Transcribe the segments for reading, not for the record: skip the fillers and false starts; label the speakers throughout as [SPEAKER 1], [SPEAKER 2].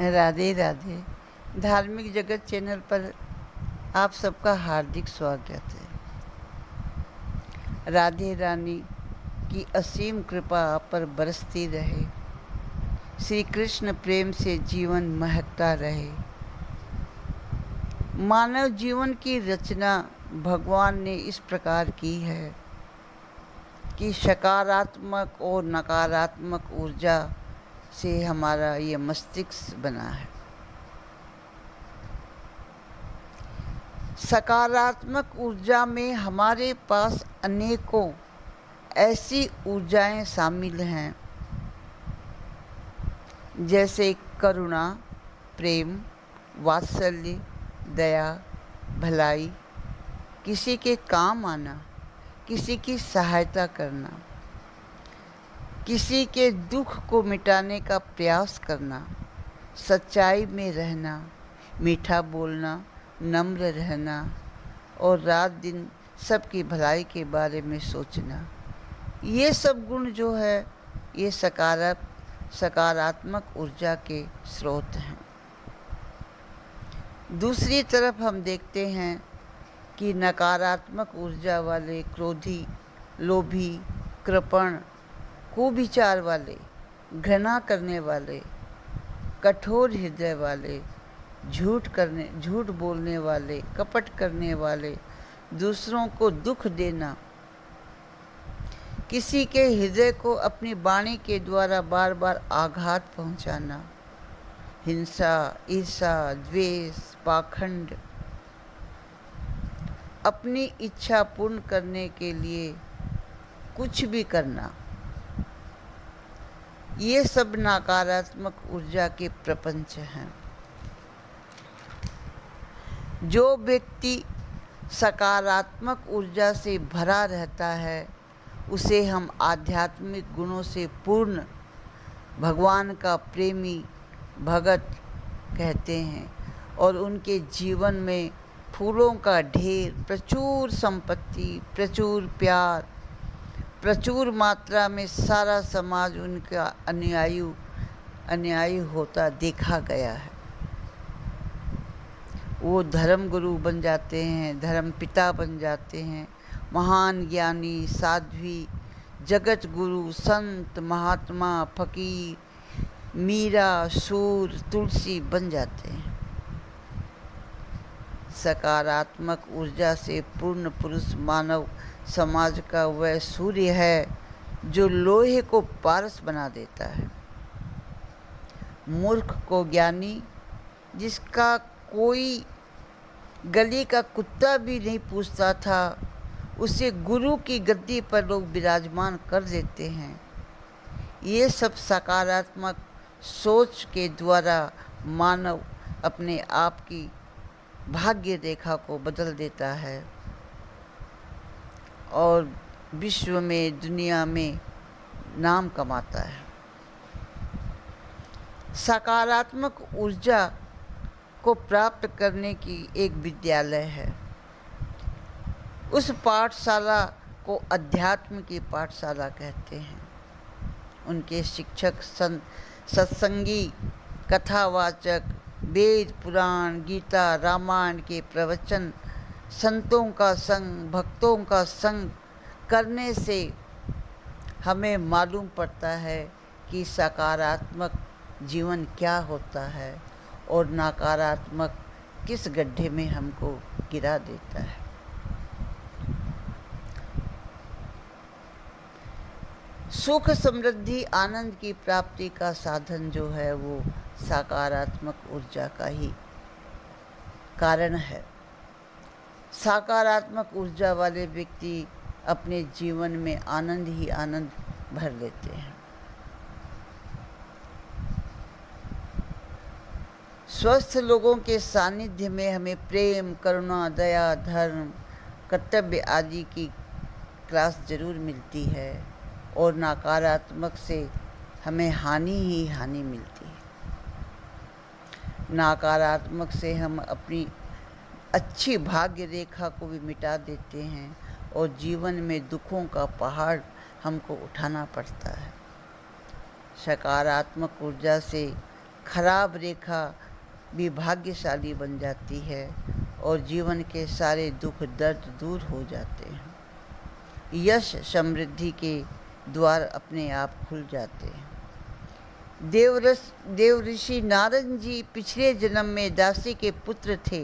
[SPEAKER 1] राधे राधे। धार्मिक जगत चैनल पर आप सबका हार्दिक स्वागत है। राधे रानी की असीम कृपा आप पर बरसती रहे। श्री कृष्ण प्रेम से जीवन महकता रहे। मानव जीवन की रचना भगवान ने इस प्रकार की है कि सकारात्मक और नकारात्मक ऊर्जा से हमारा ये मस्तिष्क बना है। सकारात्मक ऊर्जा में हमारे पास अनेकों ऐसी ऊर्जाएं शामिल हैं, जैसे करुणा, प्रेम, वात्सल्य, दया, भलाई, किसी के काम आना, किसी की सहायता करना, किसी के दुख को मिटाने का प्रयास करना, सच्चाई में रहना, मीठा बोलना, नम्र रहना और रात दिन सबकी भलाई के बारे में सोचना। ये सब गुण जो है ये सकारात्मक ऊर्जा के स्रोत हैं। दूसरी तरफ हम देखते हैं कि नकारात्मक ऊर्जा वाले क्रोधी, लोभी, कृपण, कुविचार वाले, घृणा करने वाले, कठोर हृदय वाले, झूठ बोलने वाले, कपट करने वाले, दूसरों को दुख देना, किसी के हृदय को अपनी वाणी के द्वारा बार बार आघात पहुंचाना, हिंसा, ईर्ष्या, द्वेष, पाखंड, अपनी इच्छा पूर्ण करने के लिए कुछ भी करना, ये सब नकारात्मक ऊर्जा के प्रपंच हैं। जो व्यक्ति सकारात्मक ऊर्जा से भरा रहता है उसे हम आध्यात्मिक गुणों से पूर्ण भगवान का प्रेमी भगत कहते हैं और उनके जीवन में फूलों का ढेर, प्रचुर संपत्ति, प्रचुर प्यार, प्रचुर मात्रा में सारा समाज उनका अनुयायी होता देखा गया है। वो धर्म गुरु बन जाते हैं, धर्म पिता बन जाते हैं, महान ज्ञानी, साध्वी, जगत गुरु, संत, महात्मा, फकीर, मीरा, सूर, तुलसी बन जाते हैं। सकारात्मक ऊर्जा से पूर्ण पुरुष मानव समाज का वह सूर्य है जो लोहे को पारस बना देता है, मूर्ख को ज्ञानी, जिसका कोई गली का कुत्ता भी नहीं पूछता था, उसे गुरु की गद्दी पर लोग विराजमान कर देते हैं। ये सब सकारात्मक सोच के द्वारा मानव अपने आप की भाग्य रेखा को बदल देता है और विश्व में, दुनिया में नाम कमाता है। सकारात्मक ऊर्जा को प्राप्त करने की एक विद्यालय है। उस पाठशाला को अध्यात्म की पाठशाला कहते हैं। उनके शिक्षक सत्संगी, कथावाचक, वेद, पुराण, गीता, रामायण के प्रवचन, संतों का संग, भक्तों का संग करने से हमें मालूम पड़ता है कि सकारात्मक जीवन क्या होता है और नकारात्मक किस गड्ढे में हमको गिरा देता है। सुख, समृद्धि, आनंद की प्राप्ति का साधन जो है वो सकारात्मक ऊर्जा का ही कारण है। सकारात्मक ऊर्जा वाले व्यक्ति अपने जीवन में आनंद ही आनंद भर लेते हैं। स्वस्थ लोगों के सानिध्य में हमें प्रेम, करुणा, दया, धर्म, कर्तव्य आदि की क्लास जरूर मिलती है और नकारात्मक से हमें हानि ही हानि मिलती है। नकारात्मक से हम अपनी अच्छी भाग्य रेखा को भी मिटा देते हैं और जीवन में दुखों का पहाड़ हमको उठाना पड़ता है। सकारात्मक ऊर्जा से खराब रेखा भी भाग्यशाली बन जाती है और जीवन के सारे दुख दर्द दूर हो जाते हैं। यश समृद्धि के द्वार अपने आप खुल जाते हैं। देव ऋषि नारद जी पिछले जन्म में दासी के पुत्र थे,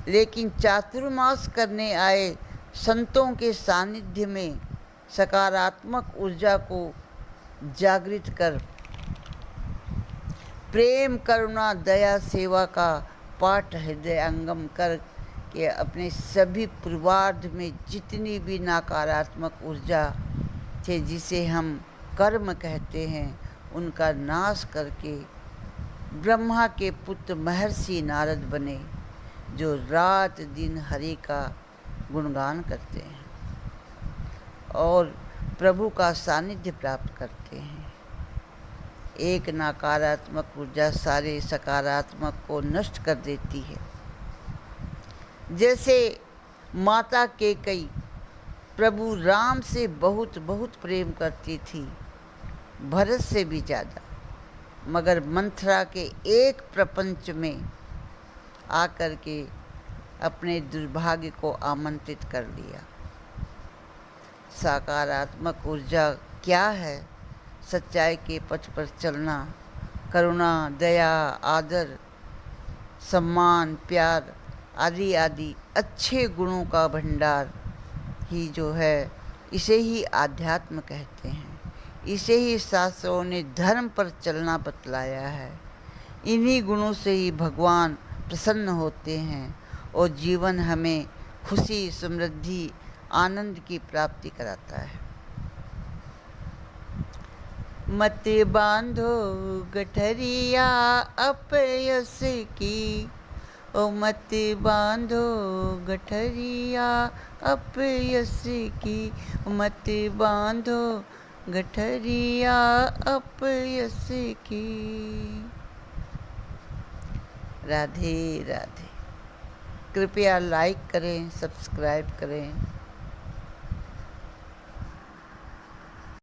[SPEAKER 1] लेकिन चातुर्मास करने आए संतों के सानिध्य में सकारात्मक ऊर्जा को जागृत कर प्रेम, करुणा, दया, सेवा का पाठ हृदयंगम कर के अपने सभी पूर्वार्ध में जितनी भी नकारात्मक ऊर्जा थे, जिसे हम कर्म कहते हैं, उनका नाश करके ब्रह्मा के पुत्र महर्षि नारद बने, जो रात दिन हरि का गुणगान करते हैं और प्रभु का सानिध्य प्राप्त करते हैं। एक नकारात्मक ऊर्जा सारे सकारात्मक को नष्ट कर देती है। जैसे माता कैकेयी प्रभु राम से बहुत बहुत प्रेम करती थी, भरत से भी ज़्यादा, मगर मंथरा के एक प्रपंच में आकर के अपने दुर्भाग्य को आमंत्रित कर लिया। सकारात्मक ऊर्जा क्या है? सच्चाई के पथ पर चलना, करुणा, दया, आदर, सम्मान, प्यार आदि आदि अच्छे गुणों का भंडार ही जो है, इसे ही आध्यात्म कहते हैं। इसे ही शास्त्रों ने धर्म पर चलना बतलाया है। इन्हीं गुणों से ही भगवान प्रसन्न होते हैं और जीवन हमें खुशी, समृद्धि, आनंद की प्राप्ति कराता है। मत बांधो गठरिया अपयस की, ओ मत बांधो गठरिया अपयस की, मत बांधो गठरिया अपयस की। राधे राधे। कृपया लाइक करें, सब्सक्राइब करें।